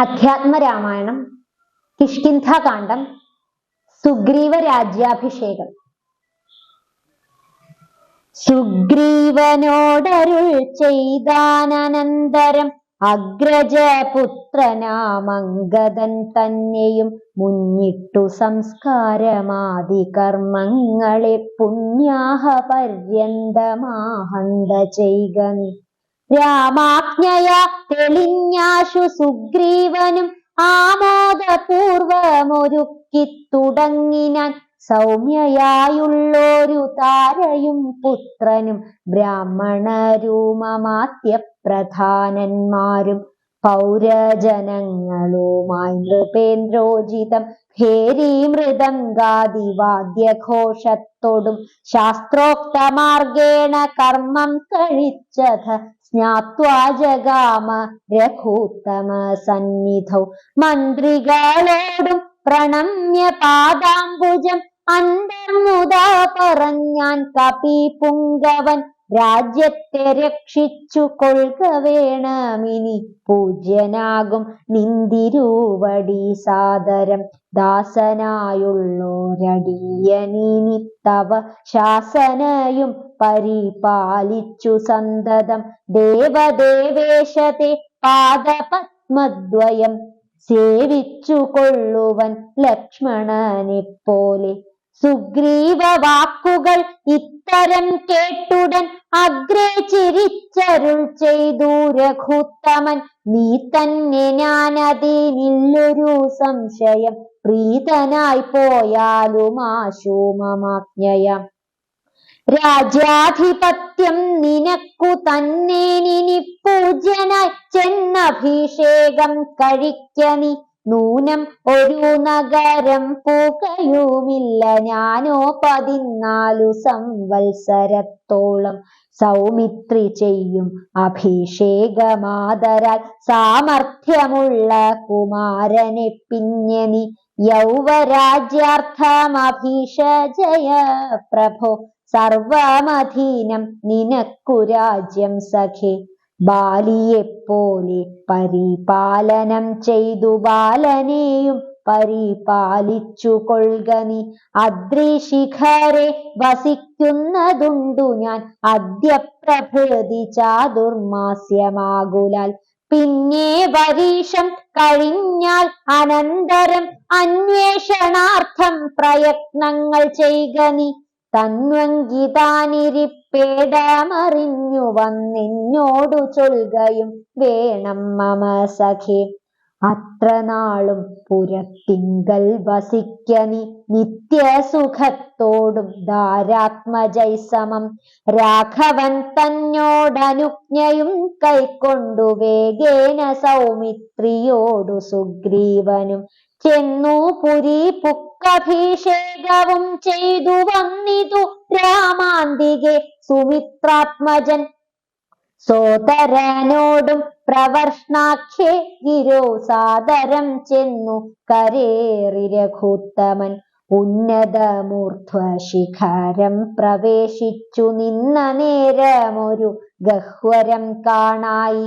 അധ്യാത്മരാമായണം കിഷ്കിന്ധാകാന്ഡം സുഗ്രീവ രാജ്യാഭിഷേകം. സുഗ്രീവനോടരുൾ ചെയ്താനന്തരം അഗ്രജപുത്രനാമംഗദൻ തന്നെയും മുന്നിട്ടു സംസ്കാരമാദി കർമ്മങ്ങളെ പുണ്യാഹ പര്യന്തമാഹന്ത ചെയ്ക. രാമാജ്ഞയാ തെളിഞ്ഞാശു സുഗ്രീവനും ആമോദപൂർവമൊരുക്കി തുടങ്ങിനാൻ. സൗമ്യയായുള്ളൊരു താരയും പുത്രനും ബ്രാഹ്മണരുമമാത്യപ്രധാനന്മാരും പൗരജനങ്ങളുമായി നൃപേന്ദ്രോചിതം ഭേരീമൃദംഗാദിവാദ്യഘോഷത്തോടും ശാസ്ത്രോക്തമാർഗേണ കർമ്മം കഴിച്ചഥ സ്നാത്വാ ജഗാമ രഘൂത്തമ സന്നിധൗ. മന്ത്രികളോടും പ്രണമ്യ പാദാംബുജം അന്തർമുദാ പറഞ്ഞാൻ കപിപുങ്കവൻ. രാജ്യത്തെ രക്ഷിച്ചു കൊള്ളുക വേണമിനി പൂജ്യനാകും നിന്തിരുവടി സാദരം. ദാസനായുള്ളോരടിയനിനി തവ ശാസനയും പരിപാലിച്ചു സന്തതം. ദേവദേവേശത്തെ പാദപത്മദ്വയം സേവിച്ചു കൊള്ളുവൻ ലക്ഷ്മണനെപ്പോലെ. സുഗ്രീവ വാക്കുകൾ ഇത്തരം കേട്ടുടൻ അഗ്രേ ചിരിച്ചരുൾ ചെയ്തു രഘുത്തമൻ. നീ തന്നെ ഞാനതിനില്ലൊരു സംശയം, പ്രീതനായി പോയാലുമാശു മമാജ്ഞയാം. രാജ്യാധിപത്യം നിനക്കു തന്നെ നിനി പൂജ്യനായി ചെന്നഭിഷേകം കഴിക്കനി. നൂനം ഒരു നഗരം പൂകയുമില്ല ഞാനോ 14 സംവത്സരത്തോളം. സൗമിത്രി ചെയ്യും അഭിഷേകമാദരാൽ സാമർഥ്യമുള്ള കുമാരനെ പിഞ്ഞനി. യൗവരാജ്യാർത്ഥമഭീഷജയ പ്രഭോ, സർവമധീനം നിനക്കു രാജ്യം സഖേ. ബാലിയെപ്പോലെ പരിപാലനം ചെയ്തു ബാലനെയും പരിപാലിച്ചു കൊള്ളുക നീ. അദ്രിശിഖരെ വസിക്കുന്നതുണ്ടു ഞാൻ അദ്യ പ്രഭൃതി ചാതുർമാസ്യമാകുലാൽ. പിന്നെ വരീഷം കഴിഞ്ഞാൽ അനന്തരം അന്വേഷണാർത്ഥം പ്രയത്നങ്ങൾ ചെയ്യുക നീ. തന്വങ്കിതാനിരിപ്പേടമറിഞ്ഞു വന്നെന്നോടു ചൊൽകയും വേണം മമ സഖേ. അത്ര നാളും പുരത്തിങ്കൽ വസിക്കനി നിത്യസുഖത്തോടും ധാരാത്മജൈസമം. രാഘവൻ തന്നോടനുജ്ഞയും കൈക്കൊണ്ടു വേഗേന സൗമിത്രിയോടു സുഗ്രീവനും ചെന്നു പുരി പുക്കഭിഷേകവും ചെയ്തു വന്നിതു രാമാന്തികെ സുമിത്രാത്മജൻ. സോദരനോടും പ്രവർഷ്ണാഖ്യേ ഗിരോ സാദരം ചെന്നു കരേറി രഘുത്തമൻ. ഉന്നതമൂർധ്വശിഖരം പ്രവേശിച്ചു നിന്ന നേരമൊരു ഗഹ്വരം കാണായി.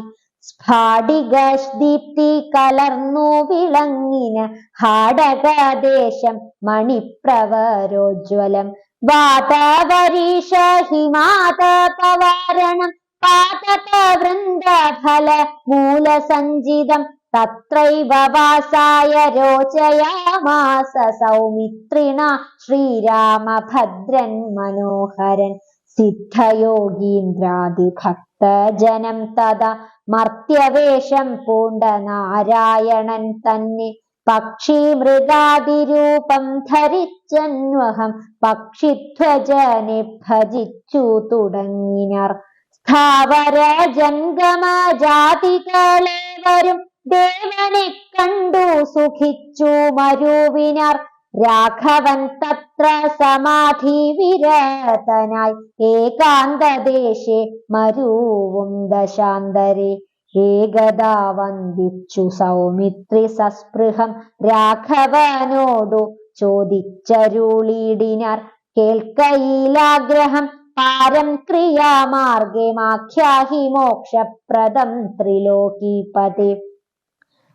സ്ഫാടികദീപ്തി കലർന്നു വിളങ്ങിന ഹാടകദേശം മണിപ്രവരോജ്വലം. വാതവരീഷ ഹിമാതപവാരണം പാതപവൃന്ദഫല മൂലസഞ്ചിതം. തത്രൈവ വാസായ രോചയാമാസ സൗമിത്രിണ ശ്രീരാമഭദ്രൻ മനോഹരൻ. സിദ്ധയോഗീന്ദ്രാദിഭക്തജനം തഥാ മർത്യവേഷം പൂണ്ട നാരായണൻ തന്നെ. പക്ഷി മൃഗാദിരൂപം ധരിച്ചന്വഹം പക്ഷിധ്വജനെ ഭജിച്ചു തുടങ്ങിനാർ. സ്ഥാവര ജംഗമ ജാതികളേവരും ദേവനെ കണ്ടു സുഖിച്ചു മരുവിനാർ. രാഘവൻ തത്ര സമാധി വിരതനായി ഏകാന്തദേശേ മരുവും ദശാന്തരെ. ഏകദാ വന്ദിച്ചു സൗമിത്രി സസ്പൃഹം രാഘവനോടു ചോദിച്ചരുളിടിനാർ. കേൾക്കയിലാഗ്രഹം പാരം ക്രിയാമാർഗേ മാഖ്യാഹി മോക്ഷപ്രദം ത്രിലോകീപതേ.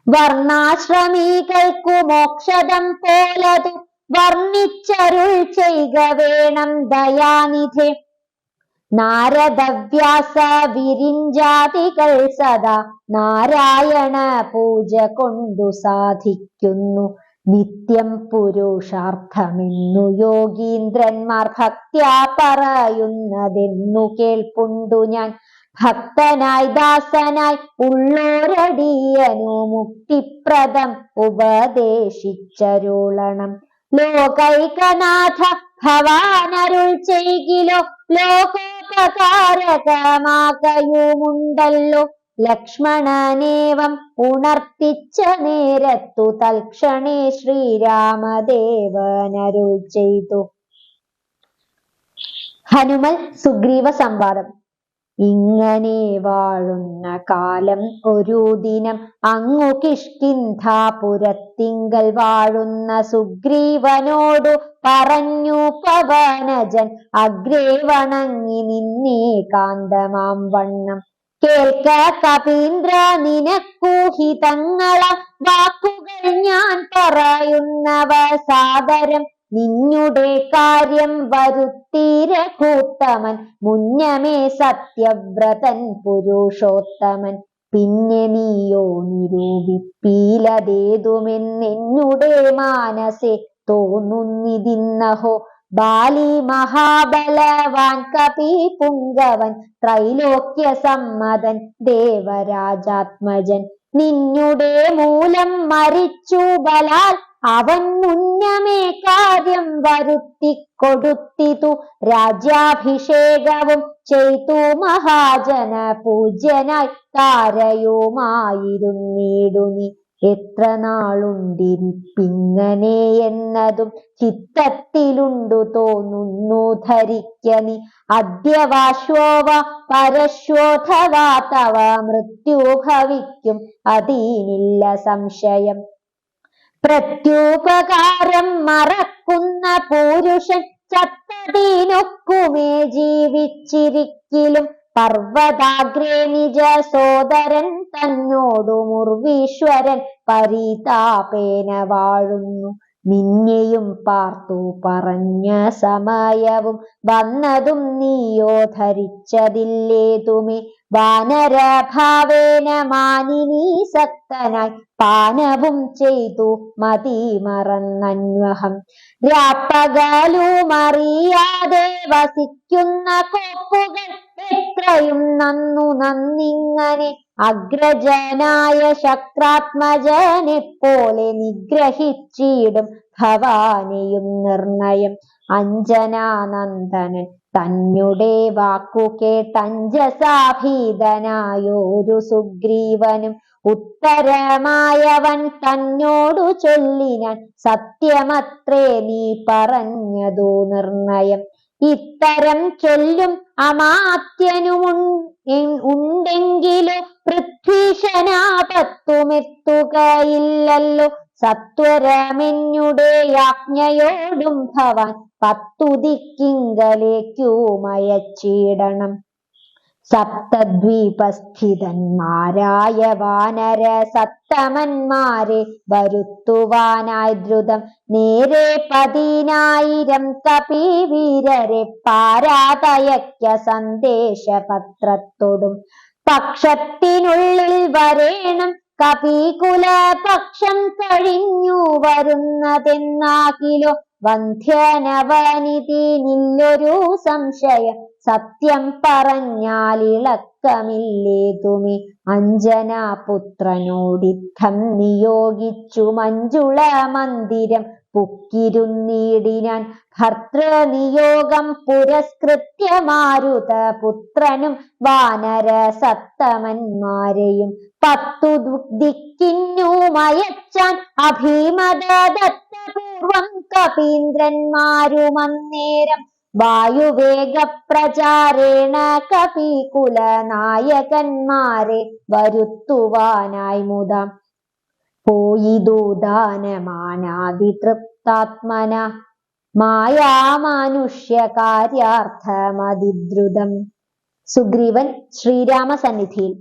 വർണ്ണാശ്രമീകൾക്കു മോക്ഷദം പോലതു വർണ്ണിച്ചരുൾ ചെയ്ക വേണം ദയാനിധേ. നാരദവ്യാസ വിരിഞ്ചാദികൾ സദാ നാരായണ പൂജ കൊണ്ടു സാധിക്കുന്നു നിത്യം പുരുഷാർത്ഥമെന്നു യോഗീന്ദ്രന്മാർ ഭക്ത്യാ പറയുന്നതെന്നു കേൾപ്പുണ്ടു ഞാൻ. ഭക്തനായി ദാസനായി ഉള്ളോരടിയനു മുക്തിപ്രദം ഉപദേശിച്ചരുളണം. ലോകൈകനാഥ ഭവാനരുൾ ചെയ്കിലോ ലോകോപകാരകമാകയുമുണ്ടല്ലോ. ലക്ഷ്മണനേവം ഉണർത്തിച്ച നേരത്തു തൽക്ഷണേ ശ്രീരാമദേവനരുൾ ചെയ്തു. ഹനുമൽ സുഗ്രീവ സംവാദം. ഇങ്ങനെ വാഴുന്ന കാലം ഒരു ദിനം അങ്ങു കിഷ്കിന്ധാപുരത്തിങ്കൽ വാഴുന്ന സുഗ്രീവനോടു പറഞ്ഞു പവനജൻ അഗ്രേ വണങ്ങി നിന്നേ കാന്തമാം വണ്ണം. കേൾക്ക കപീന്ദ്ര നിനക്കു ഹിതങ്ങള വാക്കുകൾ ഞാൻ പറയുന്നവ സാദരം. നിന്നുടെ കാര്യം വരുത്തി രഘുത്തമൻ മുന്നമേ സത്യവ്രതൻ പുരുഷോത്തമൻ. പിന്നെ നീയോ നിരൂപിപ്പീലതേതുമെന്നെന്നുടെ മാനസെ തോന്നുന്നിതിന്നഹോ. ബാലി മഹാബലവാൻ കപി പുങ്കവൻ ത്രൈലോക്യ സമ്മതൻ ദേവരാജാത്മജൻ. നിന്നുടെ മൂലം മരിച്ചു ബലാൽ അവൻ മുന്നമേ കാര്യം വരുത്തി കൊടുത്തിതു. രാജ്യാഭിഷേകവും ചെയ്തു മഹാജന പൂജ്യനായി താരയുമായിരുന്നീടു നീ. എത്ര നാളുണ്ടിരിപ്പിങ്ങനെ എന്നതും ചിത്തത്തിലുണ്ടു തോന്നുന്നു ധരിക്ക നീ. അദ്യവാശ്വോവ പരശ്വോധവാ തവ മൃത്യു ഭവിക്കും അതിനില്ല സംശയം. പ്രത്യുപകാരം മറക്കുന്ന പുരുഷൻ ചത്തതിനൊക്കുമേ ജീവിച്ചിരിക്കിലും. പർവ്വതാഗ്രേ നിജ സോദരൻ തന്നോടു മുർവീശ്വരൻ പരിതാപേന വാഴുന്നു. നിന്നെയും പാർത്തു പറഞ്ഞ സമയവും വന്നതും നീയോ ധരിച്ചതില്ലേതുമേ. വാനരഭാവേന മാനിനീ സക്തനായി പാനവും ചെയ്തു മതി മറന്നന്വഹം. രാപ്പകലുമറിയാതെ വസിക്കുന്ന കോപ്പുകൾ എത്രയും നന്നിങ്ങനെ അഗ്രജനായ ശക്രാത്മജനെ പോലെ നിഗ്രഹിച്ചിടും ഭവാനെയും നിർണയം. അഞ്ജനാനന്ദനൻ തന്നുടെ വാക്കു കേട്ടഞ്ജസാഭീതനായൊരു സുഗ്രീവനും ഉത്തരമായവൻ തന്നോടു ചൊല്ലിനാൻ. സത്യമത്രേ നീ പറഞ്ഞതു നിർണയം. ഇത്തരം ചൊല്ലും അമാത്യനുമുണ്ടെങ്കിലോ പൃഥ്വീശനാപത്തുമെത്തുകയില്ലല്ലോ. സത്വരമെന്നുടെ യാജ്ഞയോടും ഭവാൻ 10 ദിക്കിങ്കലേക്കുമയച്ചിടണം. സപ്തദ്വീപസ്ഥിതന്മാരായ വാനര സത്തമന്മാരെ വരുത്തുവാനായി ദ്രുതം നേരെ 10,000 കപിവീരരെ പാരാതയക്ക സന്ദേശപത്രത്തോടും. പക്ഷത്തിനുള്ളിൽ വരേണം കപികുല പക്ഷം കഴിഞ്ഞു വരുന്നതെന്നാകിലോ. വന്ധ്യനവനിതിനില്ലൊരു സംശയം സത്യം പറഞ്ഞാലിളക്കമില്ലേതുമേ. അഞ്ജനാപുത്രനോടിത്തം നിയോഗിച്ചു മഞ്ജുള മന്ദിരം പുക്കിരുന്നീടിനാൻ. ഭർത്തൃനിയോഗം പുരസ്കൃത്യ മാരുത പുത്രനും വാനര സത്തമന്മാരെയും 10 ദിക്കിന്നുമയച്ചാൻ അഭിമതദത്തപൂർവം കപീന്ദ്രന്മാരുമന്നേരം. വായുവേഗപ്രചാരേണ കപികുല നായകന്മാരെ വരുത്തുവാനായി മുതാം പോയിതു ദാനമാനാദിതൃപ്താത്മന മായാമാനുഷ്യകാര്യാർത്ഥമതിദ്രുതം. സുഗ്രീവൻ ശ്രീരാമസന്നിധിയിൽ.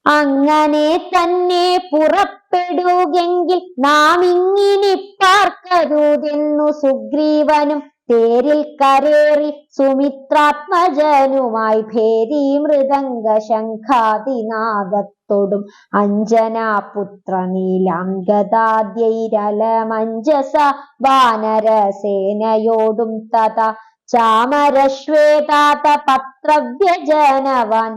അങ്ങനെ തന്നെ പുറപ്പെട്ട പുറപ്പെടുകെങ്കിൽ നാം ഇങ്ങിനി പാർക്കരുതെന്നു സുഗ്രീവനും തേരിൽ കരേറി സുമിത്രാത്മജനുമായി ഭേരി മൃദംഗ ശംഖാദിനാദത്തോടും അഞ്ജനാപുത്ര നീലാംഗദാദ്യൈരലമഞ്ജസ വാനരസേനയോടും തഥാ ചാമരശ്വേതാത പത്രവ്യജനവാൻ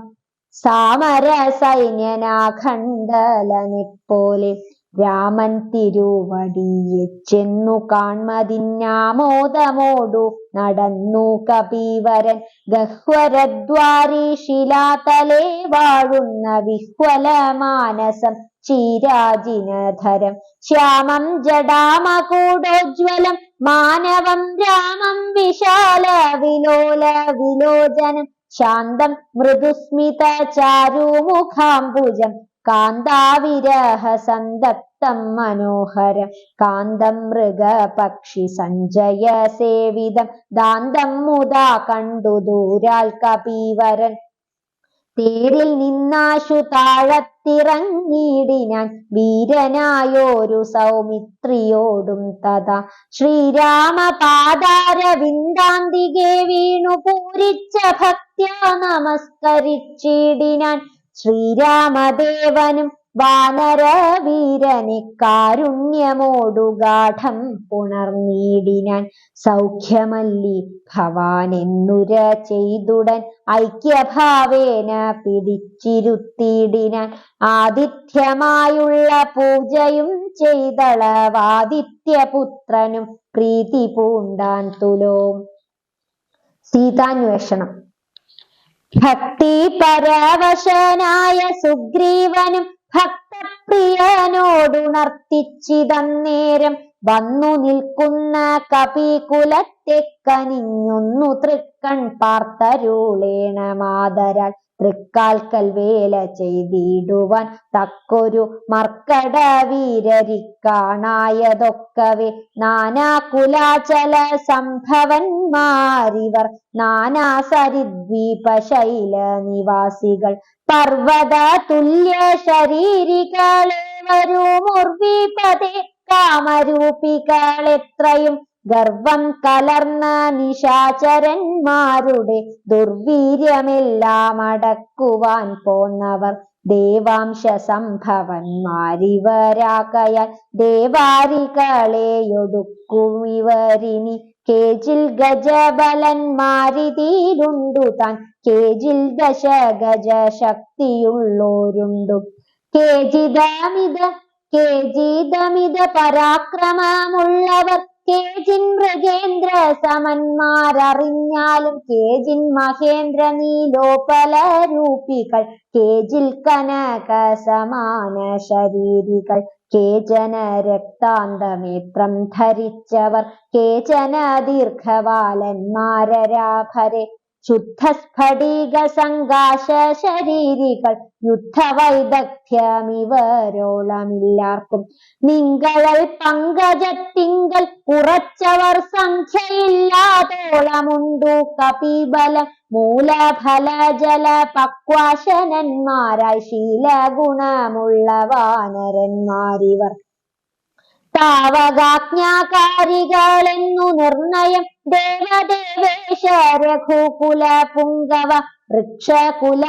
സാമര സൈന്യനാഖണ്ഡലനെപ്പോലെ രാമൻ തിരുവടിയെ ചെന്നു കാൺമതിന്നാമോദമോടു നടന്നു കപീവരൻ ഗഹ്വരദ്വാരി ശിലാതലേ വാഴുന്ന വിഹ്വലമാനസം ചീരാജിനധരം ശ്യാമം ജടാമകൂടോജ്വലം മാനവം രാമം വിശാല വിലോല വിലോചനം ശാന്തം മൃദുസ്മിത ചാരുമുഖാംബുജം കാന്താവിരഹ സന്തപ്തം മനോഹരം കാന്തം മൃഗപക്ഷി സഞ്ജയ സേവിതം ദാന്തം മുദാ കണ്ടു ദൂരാൽ കപീവരൻ തേരിൽ നിന്നാശു താഴത്തിറങ്ങിയിടിനാൻ വീരനായോരു സൗമിത്രിയോടും തഥാ ശ്രീരാമപാദാരവിന്ദാന്തികെ വീണു പൂരിച്ച ഭക്ത്യാ നമസ്കരിച്ചിടിനാൻ ശ്രീരാമദേവനും വാനരവീരനെ കാരുണ്യമോടു ഗാഠം പുണർന്നിടിനാൻ സൗഖ്യമല്ലി ഭവാനെന്നുര ചെയ്തുടൻ ഐക്യഭാവേന പിടിച്ചിരുത്തിയിടിനാൻ ആതിഥ്യമായുള്ള പൂജയും ചെയ്തളവാദിത്യപുത്രനും പ്രീതി പൂണ്ടാൻ തുലോം. സീതാന്വേഷണം. ഭക്തി പരവശനായ സുഗ്രീവനും ഭക്തപ്രിയനോടുണർത്തിച്ചിതന്നേരം വന്നു നിൽക്കുന്ന കപികുലത്തെ കനിഞ്ഞൊന്നു തൃക്കൺ പാർത്തരുളേണ മാതരാൽ തൃക്കാൽക്കൽ വേല ചെയ്തിടുവാൻ തക്കൊരു മർക്കട വീരരിക്കാണായതൊക്കവേ നാനാകുലാചല സംഭവന്മാരിവർ നാനാസരിദ്വീപശൈല നിവാസികൾ പർവ്വത തുല്യ ശരീരികളെ വരുമുർവീപതേ കാമരൂപികളെത്രയും ഗർവം കലർന്ന നിശാചരന്മാരുടെ ദുർവീര്യമെല്ലാം അടക്കുവാൻ പോന്നവർ ദേവാംശ സംഭവന്മാരിവരാകയാൽ ദേവാരികളെയൊടുക്കുമിവരിനി കേജിൽ ഗജബലന്മാരിതീരുണ്ടു താൻ കേജിൽ ദശ ഗജ ശക്തിയുള്ളോരുണ്ടു കേജിതമിത പരാക്രമമുള്ളവർ കേജിൻ മൃഗേന്ദ്ര സമന്മാരറിഞ്ഞാലും കേജിൻ മഹേന്ദ്ര നീലോപലരൂപികൾ കേജിൽ കനക സമാന ശരീരികൾ കേചന രക്താന്തനേത്രം ധരിച്ചവർ കേചന ദീർഘവാലന്മാരരാഭരെ ശുദ്ധസ്ഫടിക സംഘാശ ശരീരികൾ യുദ്ധവൈദഗ്ധ്യമിവരോളമില്ലാർക്കും നിങ്ങളൽ പങ്കജത്തിങ്കൽ ഉറച്ചവർ സംഖ്യയില്ലാതോളമുണ്ടു കപിബലം മൂലഫല ജല പക്വാശനന്മാരായി ശീലഗുണമുള്ള വാനരന്മാരിവർ താവകാജ്ഞാകാരികളെന്നു നിർണയം ദേവദേവേശ രഘുകുല പുങ്കവ വൃക്ഷകുലാധിപനായുള്ള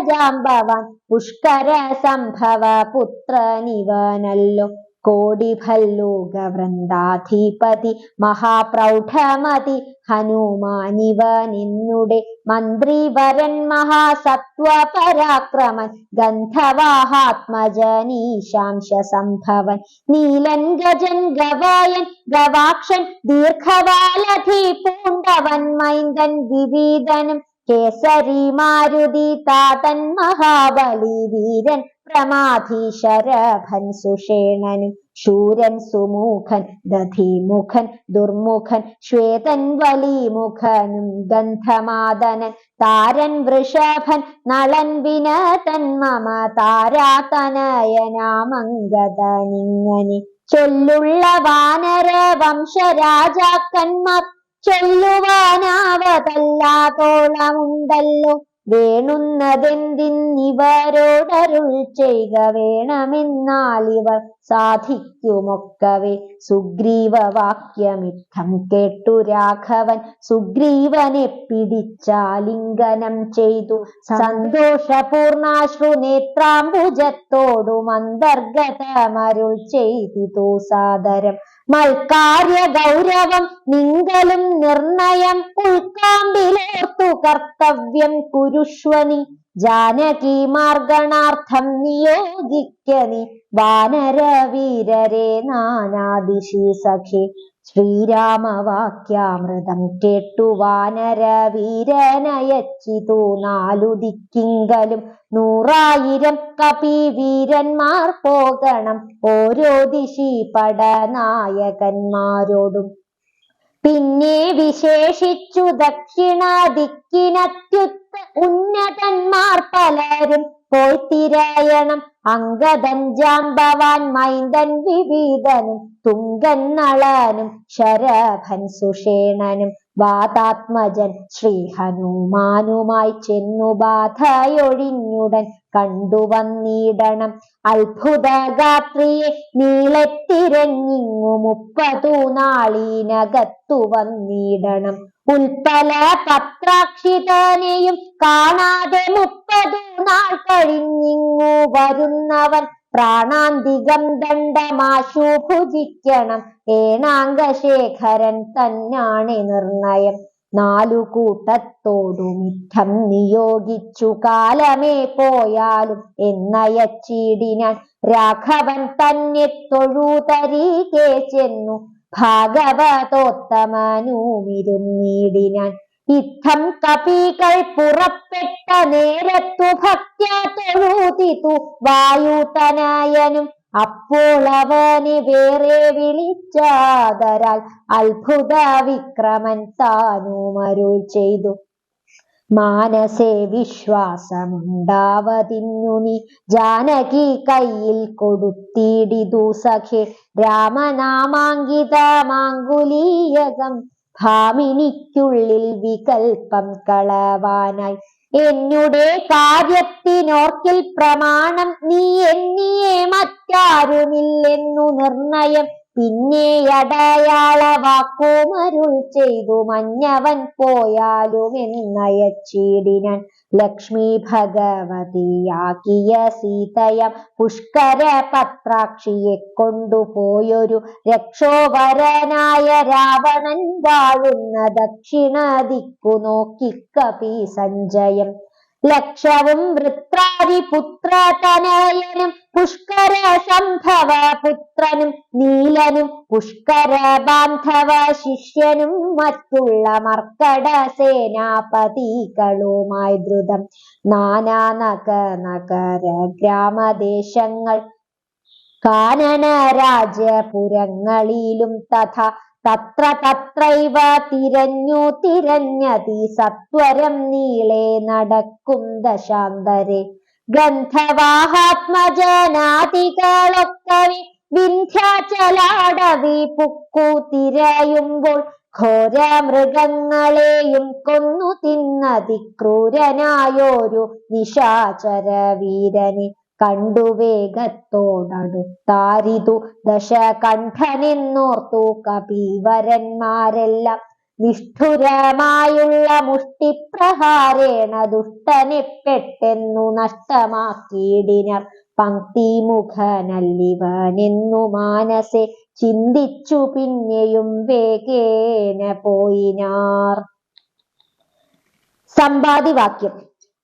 ജാമ്പവാൻ പുഷ്കര സംഭവ പുത്രനിവനല്ലോ കോടിഭല്ലൂക വൃന്ദാധിപതി മഹാപ്രൗഢമതി ഹനുമാനിവനിന്നുടെ മന്ത്രിവരൻ മഹാസത്വ പരാക്രമൻ ഗന്ധവാഹാത്മജനീശാംശ സംഭവൻ നീലൻ ഗജൻ ഗവായൻ ഗവാക്ഷൻ ദീർഘവാലധി പൂണ്ടവൻ മൈന്ദൻ വിവീതനും കേസരി മാരുതി താതൻ മഹാബലി വീരൻ പ്രമാധീശരഭൻ സുഷേണനും ശൂരൻ സുമുഖൻ ദധിമുഖൻ ദുർമുഖൻ ശ്വേതൻ വലിമുഖനും ഗന്ധമാദനൻ താരൻ വൃഷഭൻ നളൻ വിനതൻ മമ താരാതനയനാമംഗതനിങ്ങനെ ചൊല്ലുള്ള വാനര വംശരാജാക്കന്മാർ ചൊല്ലുവാനാവതല്ലാതോളമുണ്ടല്ലോ വേണുന്നതെന്തിന്നിവരോടരുൾ ചെയ്ക വേണമെന്നാൽ ഇവർ സാധിക്കുമൊക്കവേ. സുഗ്രീവവാക്യമിത്തം കേട്ടു രാഘവൻ സുഗ്രീവനെ പിടിച്ചാലിംഗനം ചെയ്തു. സന്തോഷപൂർണാശ്രു നേത്രാംബുജത്തോടും അന്തർഗതമരുൾ ചെയ്തിതു സാദരം. മൽക്കാര്യ ഗൗരവം നിങ്കലും നിർണയം ഉൾക്കാമ്പിലോർത്തു കർത്തവ്യം കുരുഷ്വനി. ജാനകി മാർഗണാർത്ഥം നിയോഗിക്ക നീ വാനരവീരരെ നാനാദിശി സഖേ. ശ്രീരാമവാക്യാമൃതം കേട്ടു വാനരവീരനയച്ചിതു നാലു ദിക്കിങ്കലും. 100,000 കപിവീരന്മാർ പോകണം ഓരോ ദിശി പടനായകന്മാരോടും. പിന്നെ വിശേഷിച്ചു ദക്ഷിണ ഉന്നതന്മാർ പലരും പോയി തിരയണം. അംഗദൻ ജാംബവാൻ മൈന്ദൻ വിവിധനും തുങ്കൻ നളനും ശരഭൻ സുഷേണനും വാതാത്മജൻ ശ്രീ ഹനുമാനുമായി ചെന്നു ബാധയൊഴിഞ്ഞുടൻ കണ്ടുവന്നിടണം. അത്ഭുതഗാത്രിയെ നീളത്തിരഞ്ഞിങ്ങു 30 നാളിനകത്തു വന്നിടണം. ഉൽപ്പല പത്രാക്ഷിതനെയും കാണാതെ 30 നാൾ കഴിഞ്ഞിങ്ങു വരുന്നവൻ പ്രാണാന്തികം ദണ്ഡമാശു ഭുജിക്കണം. ഏണാംഗശേഖരൻ തന്നാണെ നിർണയം. 4 കൂട്ടത്തോടുമിത്തം നിയോഗിച്ചു കാലമേ പോയാലും എന്നയച്ചിടിനാൻ. രാഘവൻ തന്നെ തൊഴുതരികെ ചെന്നു ഭാഗവതോത്തമനുമിരുന്നിടിനാൻ. ഇത്തം കപികൾ പുറപ്പെട്ട നേരത്തു ഭക്ത്യാ തൊഴുതിതു വായുതനയനും. അപ്പോൾ അവനെ വേറെ വിളിച്ചാദരാൽ അത്ഭുത വിക്രമൻ താനുമരുൾ ചെയ്തു. മാനസേ വിശ്വാസമുണ്ടാവതിന്നു നീ ജാനകി കയ്യിൽ കൊടുത്തിടിതു സഖേ. രാമനാമാങ്കിതമാങ്കുലീയകം ഭാമിനിക്കുള്ളിൽ വികൽപ്പം കളവാനായി. എന്നുടെ കാര്യത്തിനോർക്കിൽ പ്രമാണം നീ എന്നിയെ മറ്റാരുമില്ലെന്നു നിർണയം. പിന്നെ അടയാള വാക്കുമരുൾ ചെയ്തു മഞ്ഞവൻ പോയാലും എന്നയച്ചിടിനാൻ. ലക്ഷ്മി ഭഗവതിയാക്കിയ സീതയം പുഷ്കര പത്രാക്ഷിയെ കൊണ്ടുപോയൊരു രക്ഷോവരനായ രാവണൻ വാഴുന്ന ദക്ഷിണ ദിക്കു നോക്കി കപി സഞ്ജയം. ലക്ഷവും വൃത്രാരിപുത്രതനയനും പുഷ്കര സംഭവ പുത്രനും നീലനും പുഷ്കര ബാന്ധവ ശിഷ്യനും മറ്റുള്ള മർക്കട സേനാപതികളുമായി ദ്രുതം നാനാ നഗര ഗ്രാമദേശങ്ങൾ കാനന രാജ്യപുരങ്ങളിലും തഥാ തത്രൈവ തിരഞ്ഞതി സത്വരം നീളെ നടക്കും ദശാന്തരെ. ഗന്ധവാഹാത്മജനാദികളൊക്കവെ വിന്ധ്യാചലാടവി പുക്കു തിരയുമ്പോൾ ഘോര മൃഗങ്ങളെയും കൊന്നു തിന്നതിക്രൂരനായൊരു നിശാചര വീരനെ കണ്ടു വേഗത്തോടടുത്താരിതു ദശകണ്ഠനെന്നോർത്തു കപിവരന്മാരെല്ലാം. നിഷ്ഠുരമായുള്ള മുഷ്ടിപ്രഹാരേണ ദുഷ്ടനെ പെട്ടെന്നു നഷ്ടമാക്കിയിടിനാർ. പങ്ക്തിമുഖനല്ലിവനെന്നു മാനസെ ചിന്തിച്ചു പിന്നെയും വേഗേന പോയിനാർ. സമ്പാദിവാക്യം.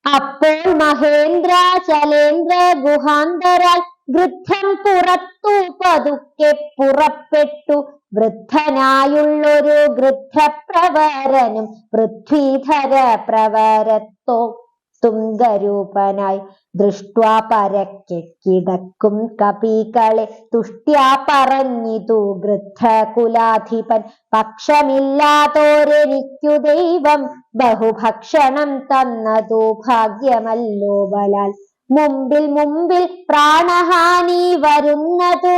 അപ്പോൾ മഹേന്ദ്രാചലേന്ദ്ര ഗുഹാന്തരാൽ വൃദ്ധൻ പുറത്തു പതുക്കെ പുറപ്പെട്ടു. വൃദ്ധനായുള്ളൊരു ഗൃദ്ധപ്രവരനും പൃഥ്വീധര പ്രവരത്തോ തുംഗരൂപനായി ദൃഷ്ട്വാ പരക്കെ കിടക്കും കപികളെ തുഷ്ട്യാ പറഞ്ഞിതു ഗൃദ്ധകുലാധിപൻ. പക്ഷമില്ലാത്തോരെനിക്കു ദൈവം ബഹുഭക്ഷണം തന്നതു ഭാഗ്യമല്ലോ ബലാൽ. മുമ്പിൽ പ്രാണഹാനി വരുന്നതു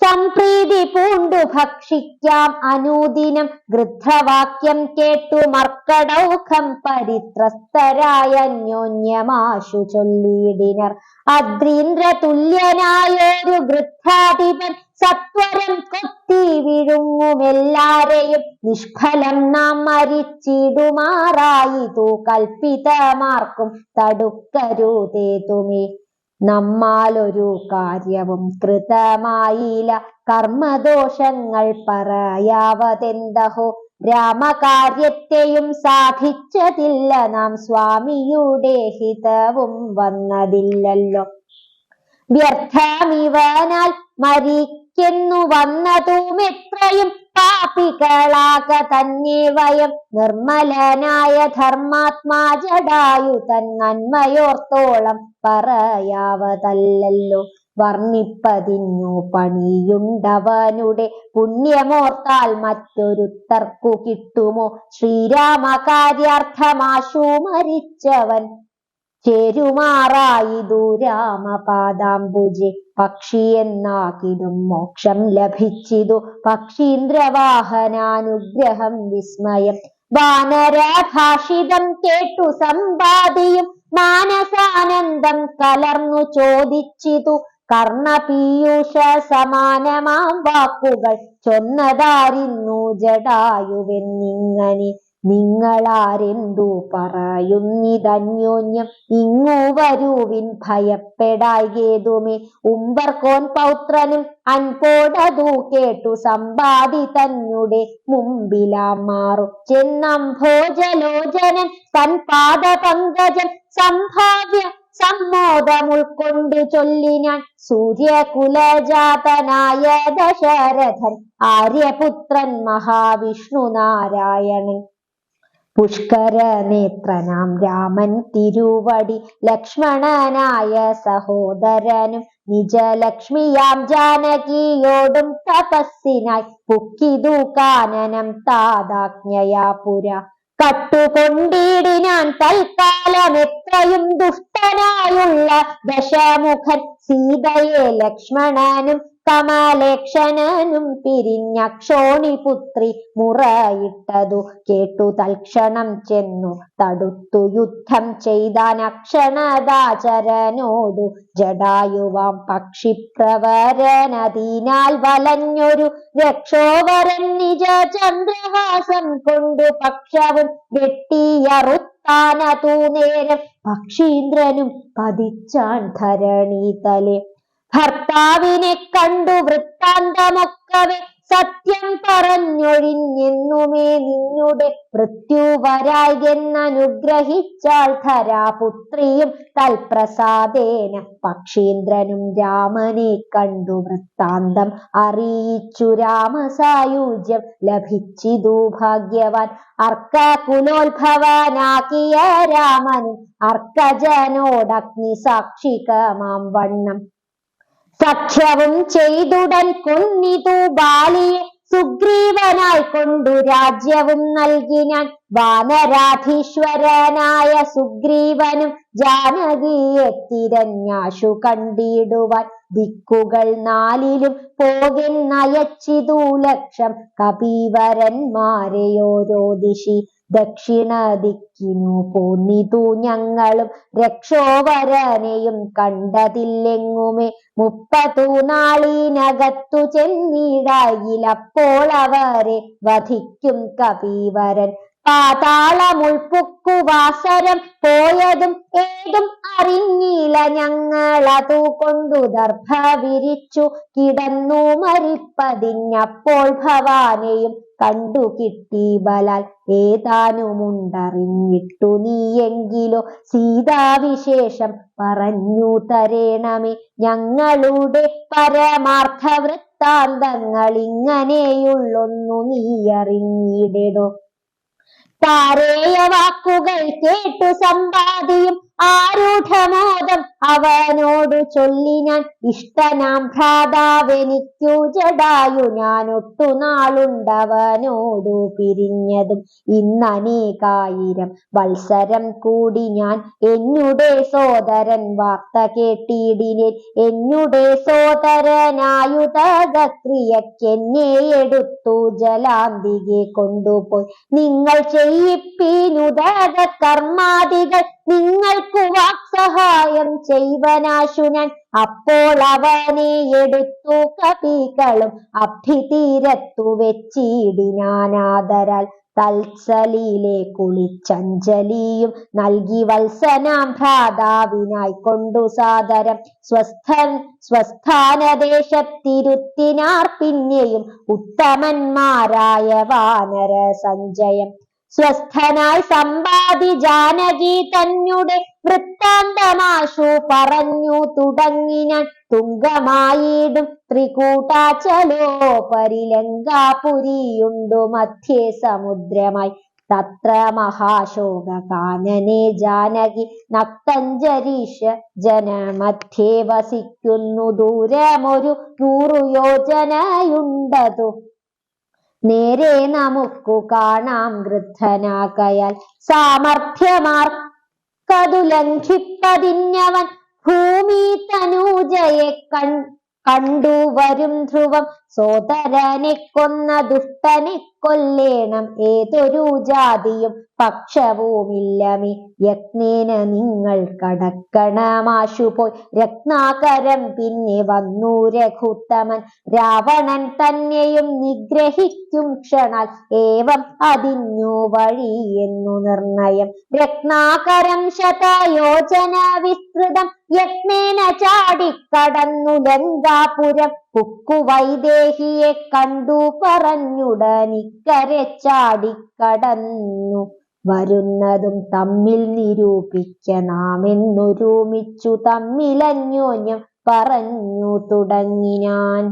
സംപ്രീതി പൂണ്ടു ഭക്ഷിക്കാം അനുദിനം ഗൃധ്രവാക്യം കേട്ടു മർക്കടൗഖം പരിത്രസ്തരായ അന്യോന്യമാശു ചൊല്ലിയിടിനർ. അദ്രീന്ദ്ര തുല്യനായൊരു ഗൃദ്ധാധിപൻ സത്വരം കൊത്തി വിഴുങ്ങുമെല്ലാരെയും നിഷ്ഫലം നാം മരിച്ചിടുമാറായിതു കൽപ്പിതമാർക്കും തടുക്കരുതേതുമേ. നമ്മാലൊരു കാര്യവും കൃതമായില്ല കർമ്മദോഷങ്ങൾ പറയാവതെന്തഹോ. രാമകാര്യത്തെയും സാധിച്ചതില്ല നാം സ്വാമിയുടെ ഹിതവും വന്നതില്ലല്ലോ. വ്യർത്ഥമിവനാൽ മരിക്കുന്നു വന്നതും എത്രയും പാപികളാക തന്നെ വയം. നിർമ്മലനായ ധർമാത്മാ ജടായു തൻ നന്മയോർത്തോളം പറയാവതല്ലോ. വർണ്ണിപ്പതിന്നു പണിയുണ്ടവനുടെ പുണ്യമോർത്താൽ മറ്റൊരുത്തർക്കു കിട്ടുമോ. ശ്രീരാമകാര്യാർത്ഥമാശു മരിച്ചവൻ ചേരുമാറായിതു രാമപാദാംബുജെ. പക്ഷി എന്നാകിലും മോക്ഷം ലഭിച്ചിതു പക്ഷീന്ദ്രവാഹനാനുഗ്രഹം വിസ്മയം. വാനരഭാഷിതം കേട്ടു സമ്പാദിയും മാനസാനന്ദം കലർന്നു ചോദിച്ചിതു. കർണപീയൂഷ സമാനമാം വാക്കുകൾ ചൊന്നതാരിന്നു ജടായുവെന്നിങ്ങനെ. നിങ്ങളാരെന്തു പറയുന്നിതന്യോന്യം ഇങ്ങു വരുവിൻ ഭയപ്പെടായ്കേതുമേ. ഉമ്പർകോൻ പൗത്രനും അൻപോടതു കേട്ടു സമ്പാദി തന്നെ മുമ്പിലാം മാറു ചെന്നംഭോജലോചനൻ തൻ പാദപങ്കജം സംഭാവ്യ സമ്മോദമുൾക്കൊണ്ടു ചൊല്ലിനാൻ. സൂര്യകുലജാതനായ ദശരഥൻ ആര്യപുത്രൻ മഹാവിഷ്ണു നാരായണൻ. പുഷ്കരനേത്രനാം രാമൻ തിരുവടി ലക്ഷ്മണനായ സഹോദരനും നിജലക്ഷ്മിയാം ജാനകിയോടും തപസ്സിനായി പുക്കിതു കാനനം താതാജ്ഞയാ പുര. കട്ടുകൊണ്ടിടിനാൻ തൽക്കാലം എത്രയും ദുഷ്ടനായുള്ള ദശമുഖൻ സീതയെ ലക്ഷ്മണനും കമലേക്ഷണനും പിരിഞ്ഞക്ഷോണിപുത്രി മുറയിട്ടതു കേട്ടു തൽക്ഷണം ചെന്നു തടുത്തു യുദ്ധം ചെയ്താൻ അക്ഷണദാചരനോടു. ജടായുവാം പക്ഷിപ്രവരനതിനാൽ വലഞ്ഞൊരു രക്ഷോവരൻ നിജ ചന്ദ്രഹാസം കൊണ്ടു പക്ഷവും വെട്ടിയറുത്താനതു നേരം പക്ഷീന്ദ്രനും പതിച്ചാൻ ധരണീതലെ. ഭർത്താവിനെ കണ്ടു വൃത്താന്തമൊക്കവെ സത്യം പറഞ്ഞൊഴിഞ്ഞെന്നുമേ നിന്നുടെ മൃത്യുവരായെന്നനുഗ്രഹിച്ചാൽ ധരാപുത്രിയും തൽപ്രസാദേന. പക്ഷീന്ദ്രനും രാമനെ കണ്ടു വൃത്താന്തം അറിയിച്ചു രാമസായുജ്യം ലഭിച്ചിതു ഭാഗ്യവാൻ. അർക്കകുലോത്ഭവനാകിയ രാമനും അർക്കജനോടഗ്നി സാക്ഷികമാം വണ്ണം സഖ്യവും ചെയ്തുടൻ കൊന്നിതു ബാലിയെ. സുഗ്രീവനായി കൊണ്ടു രാജ്യവും നൽകിനാൻ. വാനരാധീശ്വരനായ സുഗ്രീവനും ജാനകിയെ തിരഞ്ഞാശു കണ്ടിടുവാൻ. ദിക്കുകൾ നാലിലും പോകെന്നയച്ചിതു ലക്ഷം കപീവരന്മാരെയോരോ ദിശി. ദക്ഷിണ ദിക്കിനു പോന്നിതു ഞങ്ങളും രക്ഷോവരനെയും കണ്ടതില്ലെങ്ങുമേ. 30 നാളിനകത്തു ചെന്നിടായിലപ്പോൾ അവരെ വധിക്കും കപീവരൻ. പാതാളമുൾപ്പുക്കു വാസരം പോയതും ഏതും അറിഞ്ഞില്ല ഞങ്ങളതു കൊണ്ടു ദർഭ വിരിച്ചു കിടന്നു മരിപ്പതിഞ്ഞപ്പോൾ ഭവാനെയും കണ്ടു കിട്ടി ബലാൽ. ഏതാനുമുണ്ടറിഞ്ഞിട്ടു നീയെങ്കിലോ സീതാവിശേഷം പറഞ്ഞു തരേണമേ. ഞങ്ങളുടെ പരമാർത്ഥ വൃത്താന്തങ്ങൾ ഇങ്ങനെയുള്ളൊന്നു നീ അറിഞ്ഞിടോ. താരേയ വാക്കുകൾ കേട്ടു സമ്പാദിയും ആരൂഢമോദം അവനോടു ചൊല്ലി ഞാൻ, ഇഷ്ടനാം ഭ്രാതാവെനിക്കു ജടായു, ഞാൻ ഒട്ടുനാളുണ്ടവനോടു പിരിഞ്ഞതും ഇന്നനേകായിരം വത്സരം കൂടി ഞാൻ എന്നുടെ സോദരൻ വാർത്ത കേട്ടിടിനേൻ. എന്നുടെ സോദരനായുധക്രിയക്കെന്നെ എടുത്തു ജലാന്തികെ കൊണ്ടുപോയി. നിങ്ങൾ ചെയ്യിപ്പീനുദക കർമാദികൾ, നിങ്ങൾക്കു വാക്സഹായം ചെയ്വനാശു ഞാൻ. അപ്പോൾ അവനെ എടുത്തു കവികളും അഭിതീരത്തു വെച്ചിടിനാനാദരാൽ. തൽസലിലെ കുളിച്ചഞ്ജലിയും നൽകി വത്സനാം ഭ്രാതാവിനായി കൊണ്ടു സാദരം സ്വസ്ഥാനദേശത്തിരുത്തിനാർ. പിന്നെയും ഉത്തമന്മാരായ വാനര സഞ്ചയം സ്വസ്ഥനായി സമ്പാദി ജാനകി തന്നെ വൃത്താന്തമാശു പറഞ്ഞു തുടങ്ങിനാൻ. തുങ്കമായിടും ത്രികൂടാചലോപരി ലങ്കാപുരിയുണ്ടു മധ്യേ സമുദ്രമായി. തത്ര മഹാശോക കാനനെ ജാനകി നക്തഞ്ജരീഷ ജനമധ്യേ വസിക്കുന്നു. ദൂരമൊരു 100 യോജനയുണ്ടതു നേരെ നമുക്കു കാണാം. ഗൃദ്ധനാകയാൽ സാമർഥ്യമാർക്കതു ലംഘിപ്പതിഞ്ഞവൻ ഭൂമി തനൂജയെ കണ്ടുവരും ധ്രുവം. സോദരനെ കൊന്ന ദുഷ്ടനെ കൊല്ലേണം, ഏതൊരു ജാതിയും പക്ഷവുമില്ലമേ. യജ്ഞേന നിങ്ങൾ കടക്കണമാശുപോയി. രത്നാകരം പിന്നെ വന്നു രഘുത്തമൻ, രാവണൻ തന്നെയും നിഗ്രഹിക്കും ക്ഷണാൽ. ഏവം അതിന്നു വഴി എന്നു നിർണയം. രത്നാകരം ശതയോജന വിസ്തൃതം യജ്ഞേന ചാടിക്കടന്നു ലങ്കാപുരം. കുക്കുവൈദേഹിയെ കണ്ടു പറഞ്ഞുടനിക്കരെ ചാടിക്കടന്നു വരുന്നതും തമ്മിൽ നിരൂപിക്ക നാം എന്നൊരുമിച്ചു തമ്മിലന്യോന്യം പറഞ്ഞു തുടങ്ങിനാൻ.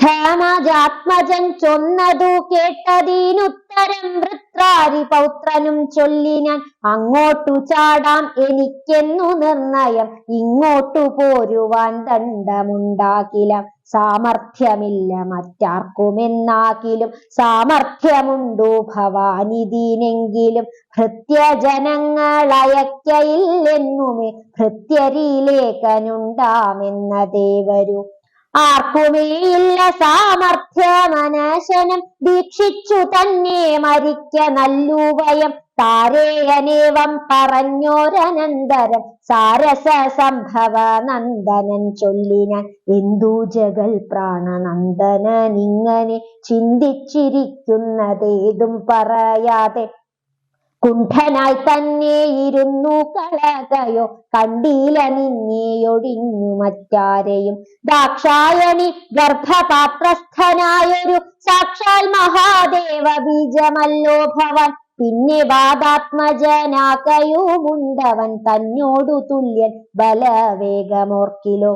ധർമ്മജാത്മജൻ ചൊന്നതു കേട്ടതിനുത്തരം വൃത്രാരി പൗത്രനും ചൊല്ലിനാൻ. അങ്ങോട്ടു ചാടാം എനിക്കെന്നു നിർണയം, ഇങ്ങോട്ടു പോരുവാൻ ദണ്ഡമുണ്ടാകില. സാമർഥ്യമില്ല മറ്റാർക്കുമെന്നാകിലും സാമർഥ്യമുണ്ടു ഭവാനിതിനെങ്കിലും. ഭൃത്യജനങ്ങളയക്കയില്ലെന്നുമേ ഭൃത്യരിലേഖനുണ്ടാമെന്നതേ വരൂ. ആർക്കുമേയില്ല സാമർഥ്യമനശനം, ദീക്ഷിച്ചു തന്നെ മരിക്ക നല്ലുവയം. താരേയനേവം പറഞ്ഞോരനന്തരം സാരസ സംഭവ നന്ദനൻ ചൊല്ലിനാൻ. എന്തു ജഗൽ പ്രാണനന്ദനനിങ്ങനെ ചിന്തിച്ചിരിക്കുന്നതേതും പറയാതെ കുണ്ഠനായി തന്നെ ഇരുന്നു കളകയോ. കണ്ടീല നിന്നെയൊഴിഞ്ഞു മറ്റാരെയും. ദാക്ഷായണി ഗർഭപാത്രസ്ഥനായൊരു സാക്ഷാൽ മഹാദേവ ബീജമല്ലോ ഭവാൻ. പിന്നെ വാദാത്മജനാകയുമുണ്ടവൻ തന്നോടു തുല്യൻ ബലവേഗമോർക്കിലോ.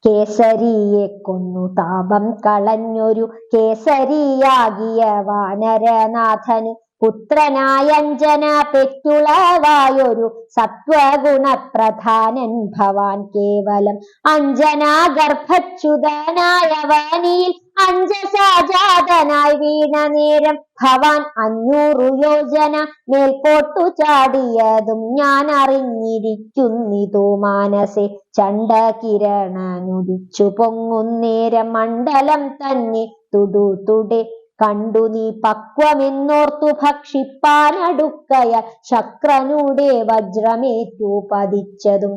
കേസരിയെ കൊന്നു താപം കളഞ്ഞൊരു കേസരിയാകിയ വാനരനാഥനു പുത്രനായഞ്ജന പെറ്റുളവായൊരു സത്വഗുണപ്രധാനൻ ഭവാൻ. കേവലം അഞ്ജനാ ഗർഭച്യുതനായ വാനിയിൽ അഞ്ജസാജാതനായി വീണ നേരം ഭവാൻ 500 യോജന മേൽപോട്ടു ചാടിയതും ഞാൻ അറിഞ്ഞിരിക്കുന്നിതു മാനസെ. ചണ്ഡകിരണനുദിച്ചു പൊങ്ങുന്നേരം മണ്ഡലം തന്നെ തുടുതുടെ കണ്ടു നീ പക്വമെന്നോർത്തു ഭക്ഷിപ്പാനടുക്കയ. ശക്രനുടെ വജ്രമേറ്റു പതിച്ചതും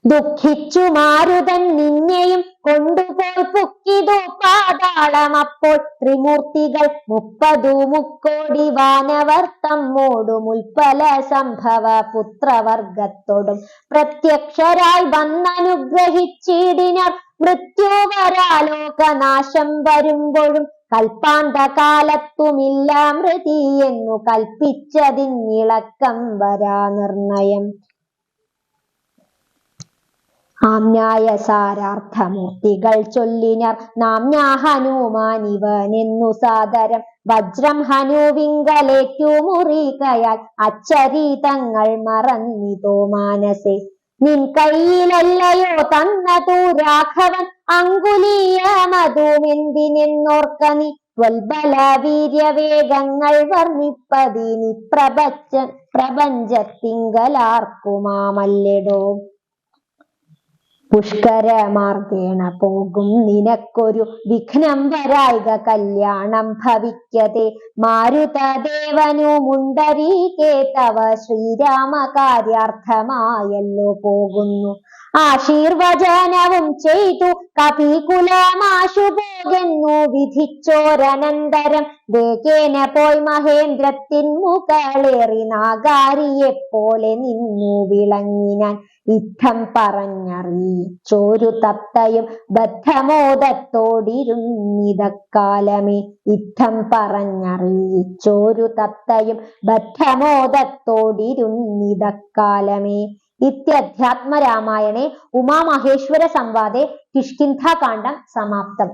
ദുഃഖിച്ചു മാരുതൻ നിന്നെയും കൊണ്ടുപോയി പൊക്കിതു പാതാളം. അപ്പോൾ ത്രിമൂർത്തികൾ 30 മുക്കോടി വാനവർ തമ്മോടും ഉൽപ്പല സംഭവ പുത്രവർഗത്തോടും പ്രത്യക്ഷരായി വന്നനുഗ്രഹിച്ചിടിനാർ. മൃത്യുവരാലോകനാശം വരുമ്പോഴും കൽപ്പാന്തകാലത്തുമില്ല മൃതി എന്നു കൽപ്പിച്ചതിന്നിളക്കം വരാ നിർണയം. ആമ്നായ സാരാർത്ഥമൂർത്തികൾ ചൊല്ലിനർ നാമ്യാ ഹനുമാനിവനെന്നു സാദരം വജ്രം ഹനുവിങ്കലേറ്റു മുറികയാൽ അച്ചരീതങ്ങൾ മറന്നിതോ മാനസേ നിൻ കയ്യിലല്ലയോ തന്നതു രാഘവൻ അങ്കുലീയമതുമെന്തിനെന്നോർക്ക നീ ത്വൽബല വീര്യവേഗങ്ങൾ വർണ്ണിപ്പതിനി പ്രപഞ്ചത്തിങ്കലാർക്കുമാമല്ലെടോ പുഷ്കരമാർഗേണ പോകും നിനക്കൊരു വിഘ്നം വരായിക കല്യാണം ഭവിക്കതെ മാരുതദേവനുമുണ്ടരീകേ തവ ശ്രീരാമ കാര്യാർത്ഥമായല്ലോ പോകുന്നു ആശീർവചനവും ചെയ്തു കപികുലമാശു പോകെന്നു വിധിച്ചോരനന്തരം വേഗേന പോയി മഹേന്ദ്രത്തിൻ മുകളേറി നാഗാരിയെപ്പോലെ നിന്നു വിളങ്ങിനാൻ ഇത്തം പറഞ്ഞറിയിച്ചോരു തത്തയും ബദ്ധമോദത്തോടിരുന്നിതക്കാലമേ ഇത്തം പറഞ്ഞറിയിച്ചോരു തത്തയും ബദ്ധമോദത്തോടിരുന്നിതക്കാലമേ ഇത്യധ്യാത്മരാമായണേ ഉമാമഹേശ്വര സംവാദേ കിഷ്കിന്ധാകാണ്ഡം സമാപ്തം.